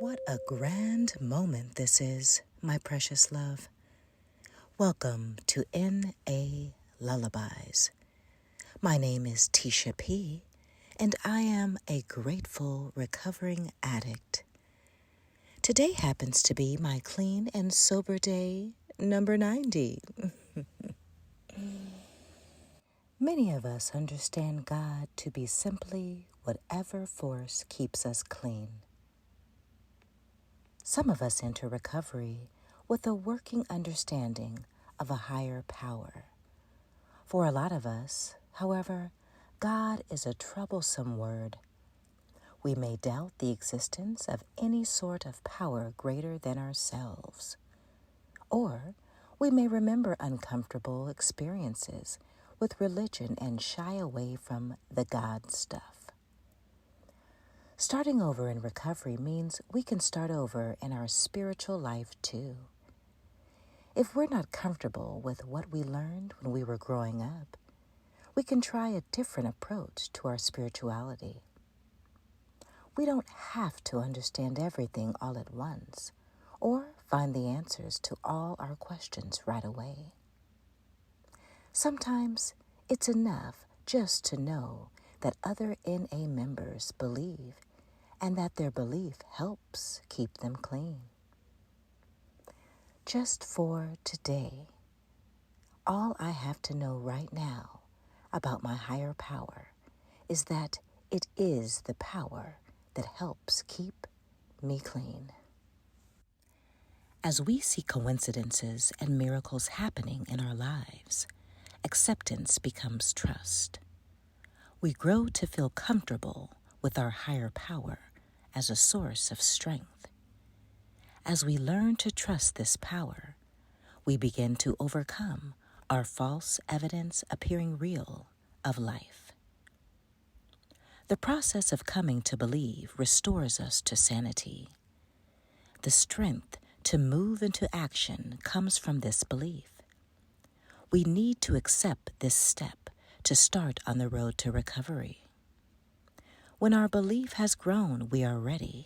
What a grand moment this is, my precious love. Welcome to N.A. Lullabies. My name is Tisa P, and I am a grateful, recovering addict. Today happens to be my clean and sober day number 90. Many of us understand God to be simply whatever force keeps us clean. Some of us enter recovery with a working understanding of a higher power. For a lot of us, however, God is a troublesome word. We may doubt the existence of any sort of power greater than ourselves. Or we may remember uncomfortable experiences with religion and shy away from the God stuff. Starting over in recovery means we can start over in our spiritual life too. If we're not comfortable with what we learned when we were growing up, we can try a different approach to our spirituality. We don't have to understand everything all at once or find the answers to all our questions right away. Sometimes it's enough just to know that other NA members believe and that their belief helps keep them clean. Just for today, all I have to know right now about my higher power is that it is the power that helps keep me clean. As we see coincidences and miracles happening in our lives, acceptance becomes trust. We grow to feel comfortable with our higher power as a source of strength. As we learn to trust this power, we begin to overcome our false evidence appearing real of life. The process of coming to believe restores us to sanity. The strength to move into action comes from this belief. We need to accept this step to start on the road to recovery. When our belief has grown, we are ready.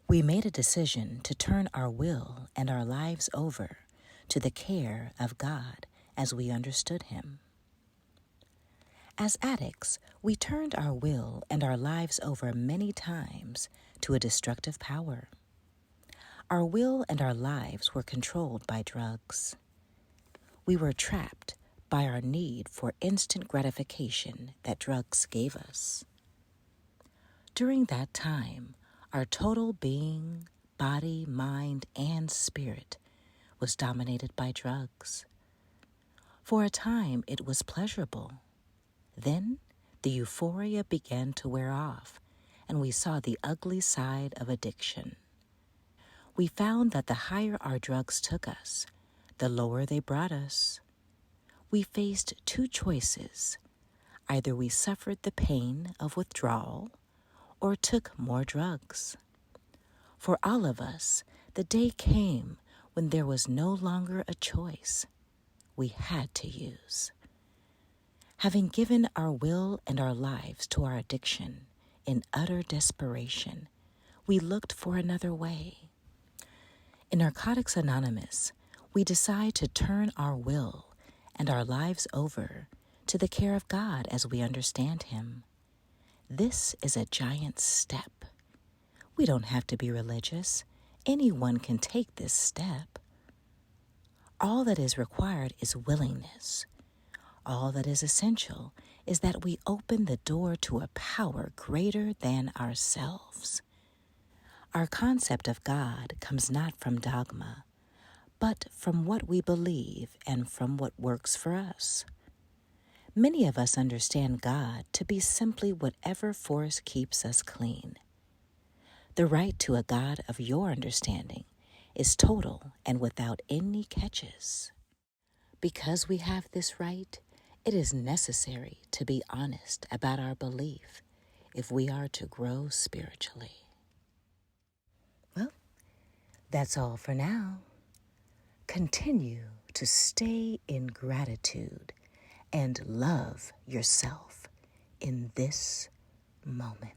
We made a decision to turn our will and our lives over to the care of God as we understood Him. As addicts, we turned our will and our lives over many times to a destructive power. Our will and our lives were controlled by drugs. We were trapped by our need for instant gratification that drugs gave us. During that time, our total being, body, mind, and spirit was dominated by drugs. For a time, it was pleasurable. Then, the euphoria began to wear off, and we saw the ugly side of addiction. We found that the higher our drugs took us, the lower they brought us. We faced two choices. Either we suffered the pain of withdrawal or took more drugs. For all of us, the day came when there was no longer a choice. We had to use. Having given our will and our lives to our addiction in utter desperation, we looked for another way. In Narcotics Anonymous, we decide to turn our will and our lives over to the care of God as we understand Him. This is a giant step. We don't have to be religious. Anyone can take this step. All that is required is willingness. All that is essential is that we open the door to a power greater than ourselves. Our concept of God comes not from dogma, but from what we believe and from what works for us. Many of us understand God to be simply whatever force keeps us clean. The right to a God of your understanding is total and without any catches. Because we have this right, it is necessary to be honest about our belief if we are to grow spiritually. Well, that's all for now. Continue to stay in gratitude and love yourself in this moment.